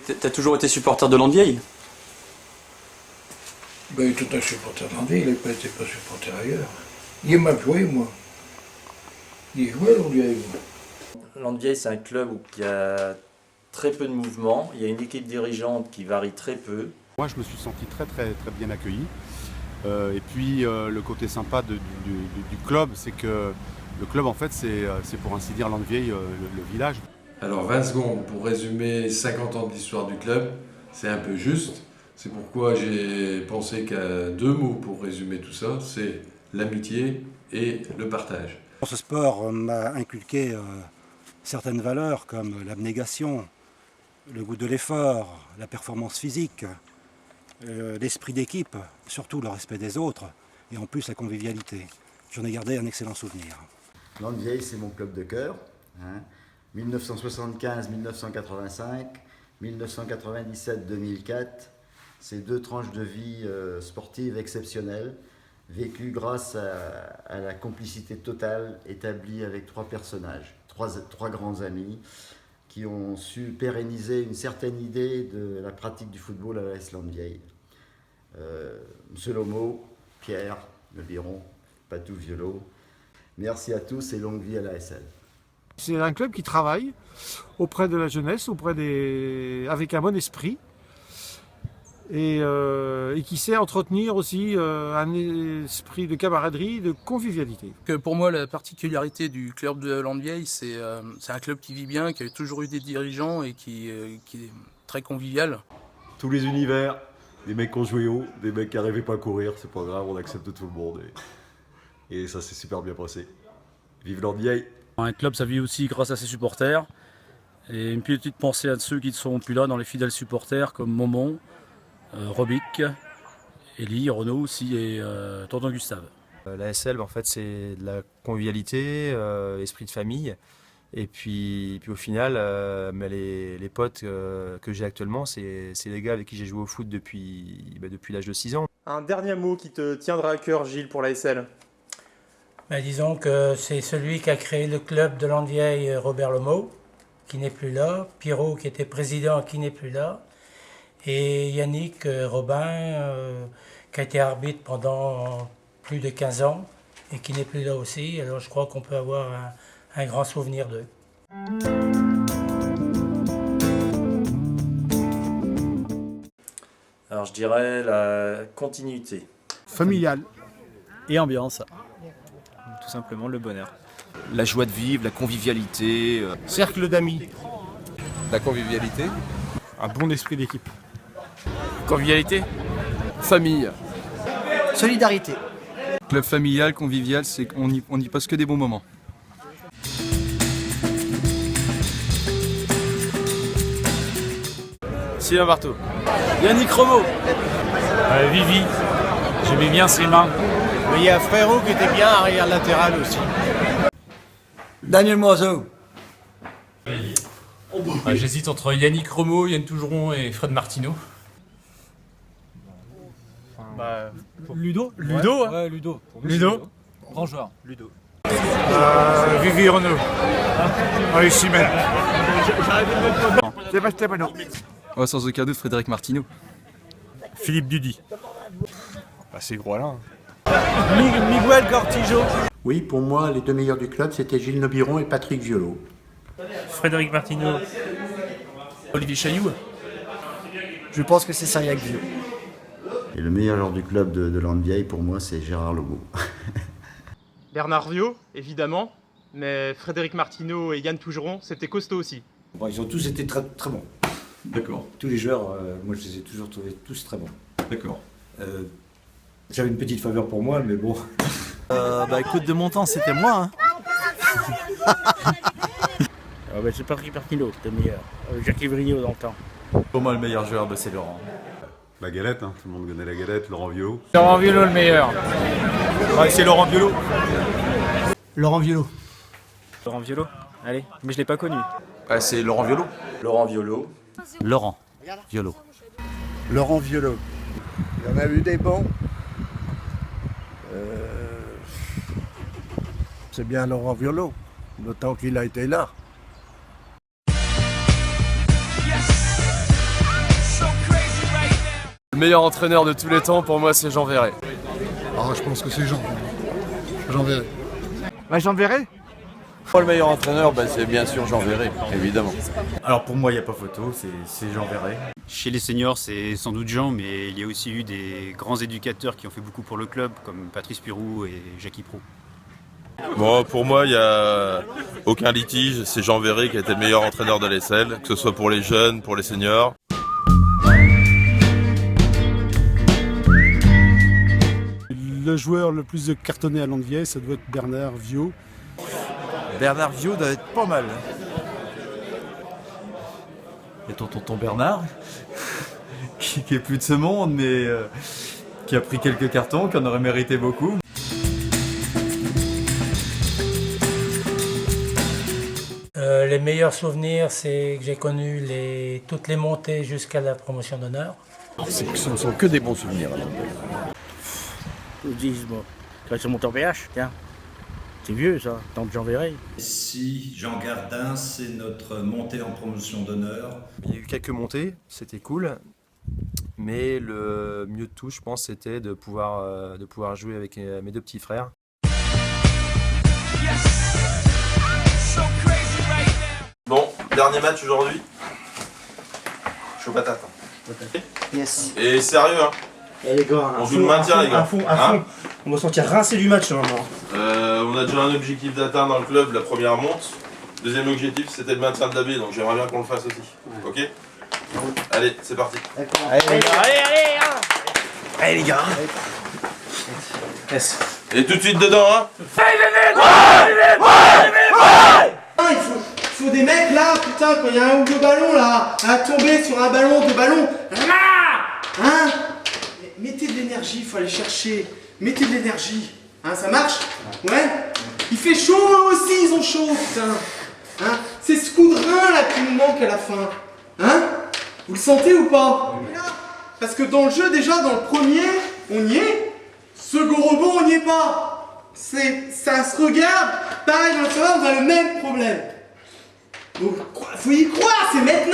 T'as toujours été supporter de Landvieille? Ben, il était un supporter de Landvieille, il n'était pas supporter ailleurs. Il m'a joué, moi. Il jouait à Landvieille, moi. Landvieille, c'est un club qui a très peu de mouvement. Il y a une équipe dirigeante qui varie très peu. Moi, je me suis senti très bien accueilli. Et puis, le côté sympa du club, c'est que le club, en fait, c'est pour ainsi dire Landvieille, le village. Alors 20 secondes pour résumer 50 ans d'histoire du club, c'est un peu juste. C'est pourquoi j'ai pensé qu'à 2 mots pour résumer tout ça, c'est l'amitié et le partage. Ce sport m'a inculqué certaines valeurs comme l'abnégation, le goût de l'effort, la performance physique, l'esprit d'équipe, surtout le respect des autres et en plus la convivialité. J'en ai gardé un excellent souvenir. Landvieille, c'est mon club de cœur. 1975-1985, 1997-2004, c'est 2 tranches de vie sportive exceptionnelles, vécues grâce à la complicité totale établie avec 3 personnages, 3 grands amis, qui ont su pérenniser une certaine idée de la pratique du football à l'AS Landvieille. Monsieur Lomo, Pierre, Le Biron, Patou Violo. Merci à tous et longue vie à l'ASL. C'est un club qui travaille auprès de la jeunesse, avec un bon esprit et qui sait entretenir aussi un esprit de camaraderie, de convivialité. Pour moi, la particularité du club de Landvieille, c'est un club qui vit bien, qui a toujours eu des dirigeants et qui est très convivial. Tous les univers, des mecs qui ont joué haut, des mecs qui n'arrivaient pas à courir, c'est pas grave, on accepte tout le monde et ça s'est super bien passé. Vive Landvieille! Un club, ça vit aussi grâce à ses supporters. Et une petite pensée à ceux qui ne sont plus là, dans les fidèles supporters comme Momon, Robic, Elie, Renaud aussi et Tonton Gustave. La SL, en fait, c'est de la convivialité, esprit de famille. Et puis au final, les potes que j'ai actuellement, c'est les gars avec qui j'ai joué au foot depuis l'âge de 6 ans. Un dernier mot qui te tiendra à cœur, Gilles, pour la SL? Disons que c'est celui qui a créé le club de Landvieille, Robert Lomo, qui n'est plus là, Pierrot qui était président, qui n'est plus là, et Yannick Robin, qui a été arbitre pendant plus de 15 ans, et qui n'est plus là aussi. Alors je crois qu'on peut avoir un grand souvenir d'eux. Alors je dirais la continuité. Familial. Et ambiance. Tout simplement le bonheur. La joie de vivre, la convivialité. Cercle d'amis. La convivialité. Un bon esprit d'équipe. Convivialité. Famille. Solidarité. Club familial, convivial, c'est qu'on y passe que des bons moments. Sylvain Barthaud. Yannick Romo. Vivi. J'aimais bien ses mains. Mais il y a Frérot qui était bien arrière latéral aussi. Daniel Moiseau. J'hésite entre Yannick Romo, Yann Tougeron et Fred Martineau. Ludo. Ludo. Ouais, Ludo. Ludo. Grand joueur. Ludo. Vivi Renaud. Ici même. Sébastien Bonneau. Ouais, sans aucun doute, Frédéric Martineau. Philippe Dudy. C'est gros là. Miguel Cortijo. Oui, pour moi, les 2 meilleurs du club, c'était Gilles Nobiron et Patrick Violo. Frédéric Martineau. Olivier Chailloux. Je pense que c'est Cyriac Vieux. Et le meilleur joueur du club de Landvieille, pour moi, c'est Gérard Lobo. Bernard Viau, évidemment, mais Frédéric Martineau et Yann Tougeron, c'était costaud aussi. Bon, ils ont tous été très, très bons. D'accord. Tous les joueurs, moi je les ai toujours trouvés tous très bons. D'accord. J'avais une petite faveur pour moi, mais bon. Écoute, de mon temps, c'était moi. C'est Patrick Martineau, le meilleur. Jacques Vrio dans le temps. Pour moi, le meilleur joueur, c'est Laurent. La galette, tout le monde connaît la galette, Laurent Violo. Laurent Violo le meilleur. C'est Laurent Violo. Laurent Violo. Laurent Violo. Allez, mais je l'ai pas connu. C'est Laurent Violo. Laurent Violo. Laurent Violo. Laurent Violo. Il y en a eu des bons. C'est bien Laurent Violo, d'autant qu'il a été là. Yes. Le meilleur entraîneur de tous les temps, pour moi, c'est Jean Verret. Ah, je pense que c'est Jean Verret. Bah, Jean Verret. Le meilleur entraîneur, c'est bien sûr Jean Verret, évidemment. Alors pour moi, il n'y a pas photo, c'est Jean Verret. Chez les seniors, c'est sans doute Jean, mais il y a aussi eu des grands éducateurs qui ont fait beaucoup pour le club, comme Patrice Pirou et Jackie Pro. Bon, pour moi, il n'y a aucun litige. C'est Jean Verret qui a été le meilleur entraîneur de l'ESL, que ce soit pour les jeunes, pour les seniors. Le joueur le plus cartonné à Landevieille, ça doit être Bernard Viau. Bernard Viau doit être pas mal. Et ton tonton Bernard, qui est plus de ce monde, mais qui a pris quelques cartons, qui en aurait mérité beaucoup. Les meilleurs souvenirs, c'est que j'ai connu toutes les montées jusqu'à la promotion d'honneur. Ce ne sont que des bons souvenirs. Ils disent, bon, tu vas sur mon PH, tiens. C'est vieux ça, tant que Jean Verret. Si Jean Gardin, c'est notre montée en promotion d'honneur. Il y a eu quelques montées, c'était cool. Mais le mieux de tout, je pense, c'était de pouvoir jouer avec mes deux petits frères. Bon, dernier match aujourd'hui. Chaud patate. Yes. Et sérieux, hein. Et les gars, on joue le maintien, les gars. À fond. On va sortir rincé du match normalement. On a déjà un objectif d'atteindre dans le club, la première monte. Deuxième objectif, c'était le maintien de la B, donc j'aimerais bien qu'on le fasse aussi. Ok. Allez, c'est parti. Allez les gars. Yes. Et tout de suite dedans, hein. Il faut des mecs là, putain, quand il y a un ou deux ballons là, à tomber sur un ballon, deux ballons. Hein? Mettez de l'énergie, il faut aller chercher. Mettez de l'énergie. Hein, ça marche? Ouais? Il fait chaud, eux aussi, ils ont chaud, putain. Hein? C'est ce coup de rein là qui nous manque à la fin. Hein? Vous le sentez ou pas? Parce que dans le jeu, déjà, dans le premier, on y est. Second rebond, on n'y est pas. Ça se regarde. Pareil, dans le second, on a le même problème. Donc, faut y croire, c'est mettre